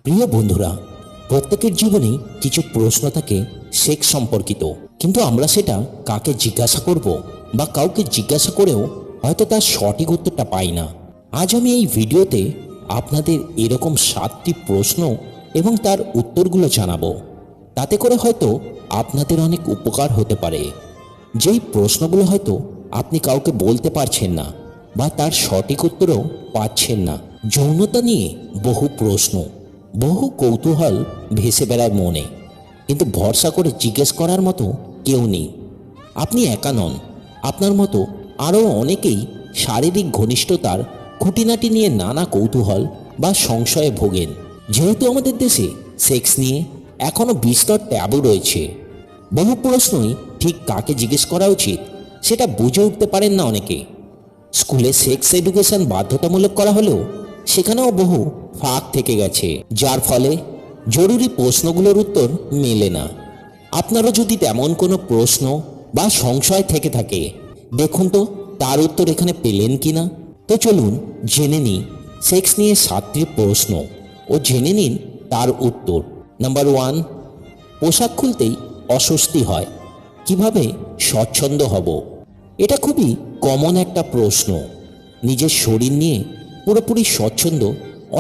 প্রিয় বন্ধুরা, প্রত্যেকের জীবনেই কিছু প্রশ্ন থাকে সেক্স সম্পর্কিত, কিন্তু আমরা সেটা কাকে জিজ্ঞাসা করব বা কাউকে জিজ্ঞাসা করেও হয়তো তার সঠিক উত্তরটা পাই না। আজ আমি এই ভিডিওতে আপনাদের এরকম 7টি প্রশ্ন এবং তার উত্তরগুলো জানাবো। তাতে করে হয়তো আপনাদের অনেক উপকার হতে পারে। যেই প্রশ্নগুলো হয়তো আপনি কাউকে বলতে পারছেন না বা তার সঠিক উত্তরও পাচ্ছেন না। যৌনতা নিয়ে বহু প্রশ্ন, বহু কৌতূহল ভেসে বেড়ায় মনে, কিন্তু ভরসা করে জিজ্ঞেস করার মতো কেউ নেই। আপনি একা নন, আপনার মতো আরও অনেকেই শারীরিক ঘনিষ্ঠতার খুঁটিনাটি নিয়ে নানা কৌতূহল বা সংশয়ে ভোগেন। যেহেতু আমাদের দেশে সেক্স নিয়ে এখনও বিস্তর ট্যাবু রয়েছে, বহু প্রশ্নই ঠিক কাকে জিজ্ঞেস করা উচিত সেটা বুঝে উঠতে পারেন না অনেকে। স্কুলে সেক্স এডুকেশন বাধ্যতামূলক করা হলেও সেখানেও বহু ফাঁক থেকে গেছে, যার ফলে জরুরি প্রশ্নগুলোর উত্তর মেলে না। আপনারও যদি তেমন কোনো প্রশ্ন বা সংশয় থেকে থাকে, দেখুন তো তার উত্তর এখানে পেলেন কিনা। তো চলুন জেনে নিই সেক্স নিয়ে 7টি প্রশ্ন ও জেনে নিন তার উত্তর। নাম্বার 1, পোশাক খুলতেই অস্বস্তি হয়, কিভাবে স্বচ্ছন্দ হব? এটা খুবই কমন একটা প্রশ্ন। নিজের শরীর নিয়ে পুরোপুরি স্বচ্ছন্দ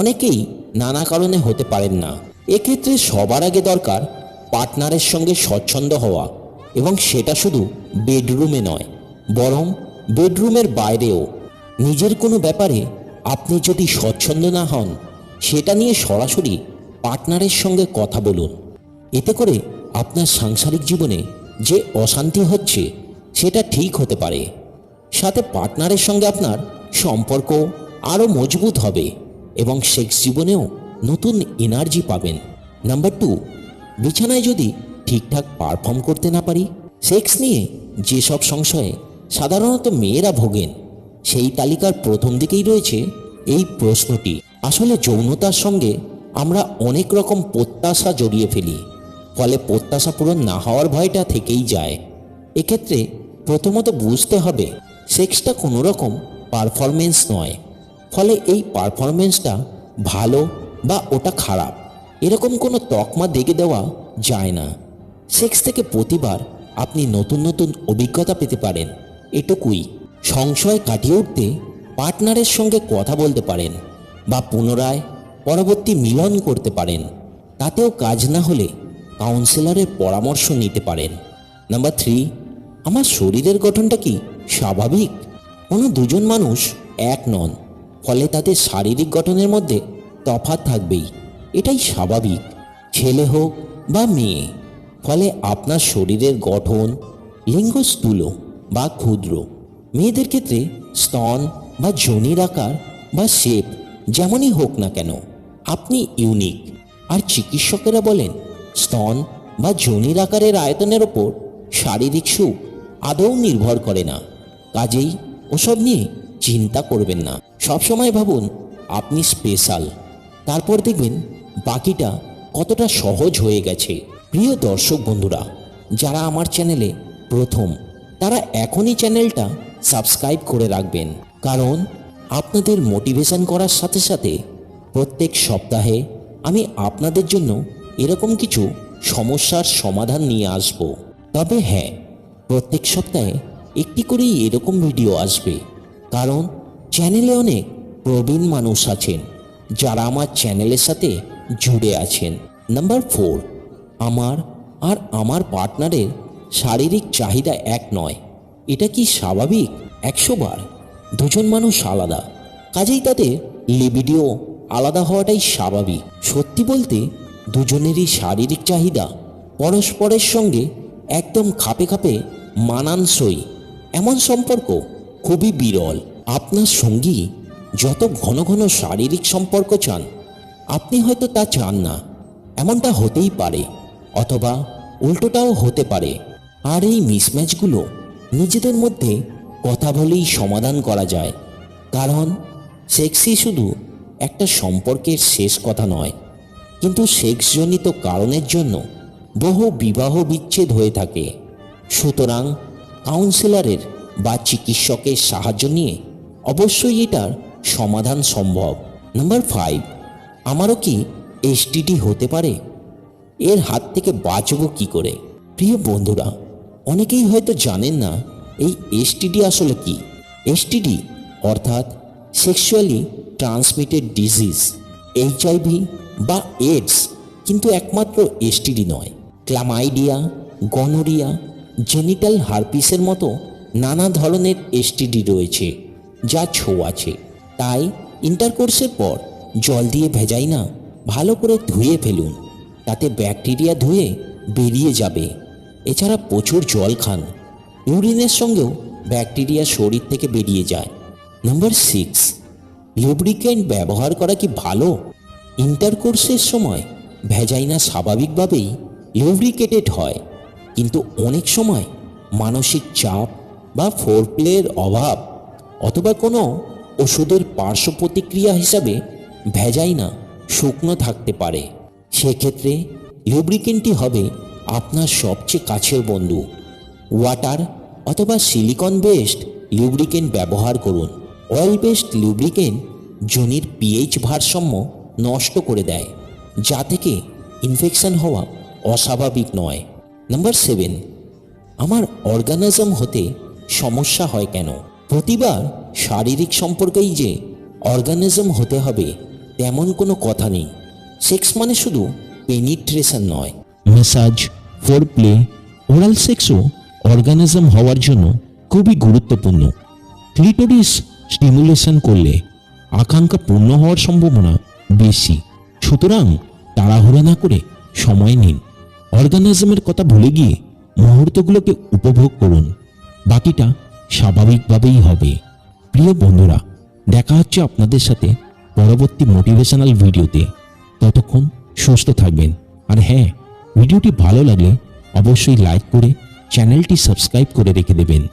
অনেকেই নানা কারণে হতে পারেন না। এক্ষেত্রে সবার আগে দরকার পার্টনারের সঙ্গে স্বচ্ছন্দ হওয়া, এবং সেটা শুধু বেডরুমে নয়, বরং বেডরুমের বাইরেও। নিজের কোনো ব্যাপারে আপনি যদি স্বচ্ছন্দ না হন, সেটা নিয়ে সরাসরি পার্টনারের সঙ্গে কথা বলুন। এতে করে আপনার সাংসারিক জীবনে যে অশান্তি হচ্ছে সেটা ঠিক হতে পারে, সাথে পার্টনারের সঙ্গে আপনার সম্পর্ক আরও মজবুত হবে এবং সেক্স জীবনেও নতুন এনার্জি পাবেন। নাম্বার 2, বিছানায় যদি ঠিকঠাক পারফর্ম করতে না পারি। সেক্স নিয়ে যেসব সংশয়ে সাধারণত মেয়েরা ভোগেন, সেই তালিকার প্রথম দিকেই রয়েছে এই প্রশ্নটি। আসলে যৌনতার সঙ্গে আমরা অনেক রকম প্রত্যাশা জড়িয়ে ফেলি, ফলে প্রত্যাশা পূরণ না হওয়ার ভয়টা থেকেই যায়। এক্ষেত্রে প্রথমত বুঝতে হবে সেক্সটা কোনো রকম পারফরমেন্স নয়, ফলে এই পারফরমেন্সটা ভালো বা ওটা খারাপ এরকম কোনো তকমা দেখে দেওয়া যায় না। সেক্স থেকে প্রতিবার আপনি নতুন নতুন অভিজ্ঞতা পেতে পারেন, এটুকুই। সংশয় কাটিয়ে উঠতে পার্টনারের সঙ্গে কথা বলতে পারেন বা পুনরায় পরবর্তী মিলন করতে পারেন। তাতেও কাজ না হলে কাউন্সিলরের পরামর্শ নিতে পারেন। নাম্বার 3, আমার শরীরের গঠনটা কি স্বাভাবিক? কোনো দুজন মানুষ এক নন, ফলে তাদের শারীরিক গঠনের মধ্যে তফাৎ থাকবেই, এটাই স্বাভাবিক। ছেলে হোক বা মেয়ে, ফলে আপনার শরীরের গঠন, লিঙ্গ স্থূল বা ক্ষুদ্র। মেয়েদের ক্ষেত্রে স্তন বা যোনির আকার বা শেপ যেমনই হোক না কেন, আপনি ইউনিক। আর চিকিৎসকেরা বলেন স্তন বা যোনির আকারের আয়তনের ওপর শারীরিক সুখ আদৌ নির্ভর করে না। কাজেই ওসব নিয়ে চিন্তা করবেন না। সবসময় ভাবুন আপনি স্পেশাল, তারপর দেখবেন বাকিটা কতটা সহজ হয়ে গেছে। প্রিয় দর্শক বন্ধুরা, যারা আমার চ্যানেলে প্রথম, তারা এখনই চ্যানেলটা সাবস্ক্রাইব করে রাখবেন, কারণ আপনাদের মোটিভেশন করার সাথে সাথে প্রত্যেক সপ্তাহে আমি আপনাদের জন্য এরকম কিছু সমস্যার সমাধান নিয়ে আসব। তবে হ্যাঁ, প্রত্যেক সপ্তাহে একটি করেই এরকম ভিডিও আসবে, কারণ চ্যানেলে অনেক প্রবীণ মানুষ আছেন যারা আমার চ্যানেলের সাথে জুড়ে আছেন। নাম্বার 4, আমার আর আমার পার্টনারের শারীরিক চাহিদা এক নয়, এটা কি স্বাভাবিক? 100 বার। দুজন মানুষ আলাদা, কাজেই তাদের লিবিডো আলাদা হওয়াটাই স্বাভাবিক। সত্যি বলতে দুজনেরই শারীরিক চাহিদা পরস্পরের সঙ্গে একদম খাপে খাপে মানানসই, এমন সম্পর্ক খুবই বিরল। আপনার সঙ্গী যত ঘন ঘন শারীরিক সম্পর্ক চান, আপনি হয়তো তা চান না, এমনটা হতেই পারে, অথবা উল্টোটাও হতে পারে। আর এই মিসম্যাচগুলো নিজেদের মধ্যে কথা বলেই সমাধান করা যায়, কারণ সেক্সই শুধু একটা সম্পর্কের শেষ কথা নয়, কিন্তু সেক্সজনিত কারণের জন্য বহু বিবাহ বিচ্ছেদ হয়ে থাকে। সুতরাং কাউন্সিলরের বা চিকিৎসকের সাহায্য নিয়ে অবশ্যই এটার সমাধান সম্ভব। নাম্বার 5, আমারও কি এসটিডি হতে পারে? এর হাত থেকে বাঁচবো কি করে? প্রিয় বন্ধুরা, অনেকেই হয়তো জানেন না এই এসটিডি আসলে কি। এসটিডি অর্থাৎ সেক্সুয়ালি ট্রান্সমিটেড ডিজিজ। এইচআইভি বা এইডস কিন্তু একমাত্র এসটিডি নয়। ক্লামাইডিয়া, গনোরিয়া, জেনিটাল হারপিসের মতো নানা ধরনের এসটিডি রয়েছে যা ছোঁয়াচে। তাই ইন্টারকোর্সের পর জল দিয়ে ভেজাই না, ভালো করে ধুয়ে ফেলুন, তাতে ব্যাকটেরিয়া ধুয়ে বেরিয়ে যাবে। এছাড়া প্রচুর জল খান, ইউরিনের সঙ্গেও ব্যাকটেরিয়া শরীর থেকে বেরিয়ে যায়। নাম্বার 6, লুব্রিকেন্ট ব্যবহার করা কি ভালো? ইন্টারকোর্সের সময় ভেজাইনা স্বাভাবিকভাবেই লুব্রিকেটেড হয়, কিন্তু অনেক সময় মানসিক চাপ বা ফোরপ্লের অভাব অথবা কোনো ওষুধের পার্শ্ব প্রতিক্রিয়া হিসাবে ভেজাইনা শুকনো থাকতে পারে। সেক্ষেত্রে লুব্রিকেন্টটি হবে আপনার সবচেয়ে কাছের বন্ধু। ওয়াটার অথবা সিলিকন বেসড লুব্রিকেন্ট ব্যবহার করুন। অয়েল বেসড লুব্রিকেন্ট যোনির পিএইচ ভারসাম্য নষ্ট করে দেয়, যা থেকে ইনফেকশন হওয়া অস্বাভাবিক নয়। নাম্বার 7, আমার অর্গানিজম হতে সমস্যা হয় কেন? প্রতিবার শারীরিক সম্পর্কেই যে অর্গানিজম হতে হবে তেমন কোনো কথা নেই। সেক্স মানে শুধু পেনিট্রেশন নয়, ম্যাসাজ, ফোরপ্লে, ওরাল সেক্সও অর্গানিজম হওয়ার জন্য খুবই গুরুত্বপূর্ণ। ক্লিটোরিস স্টিমুলেশন করলে আকাঙ্ক্ষা পূর্ণ হওয়ার সম্ভাবনা বেশি। সুতরাং তাড়াহুড়ো না করে সময় নিন, অর্গানিজমের কথা ভুলে গিয়ে মুহূর্তগুলোকে উপভোগ করুন, বাকিটা স্বাভাবিকভাবেই হবে। প্রিয় বন্ধুরা, দেখা হচ্ছে আপনাদের সাথে পরবর্তী মোটিভেশনাল ভিডিওতে। ততক্ষণ সুস্থ থাকবেন। আর হ্যাঁ, ভিডিওটি ভালো লাগলে অবশ্যই লাইক করে চ্যানেলটি সাবস্ক্রাইব করে রেখে দেবেন।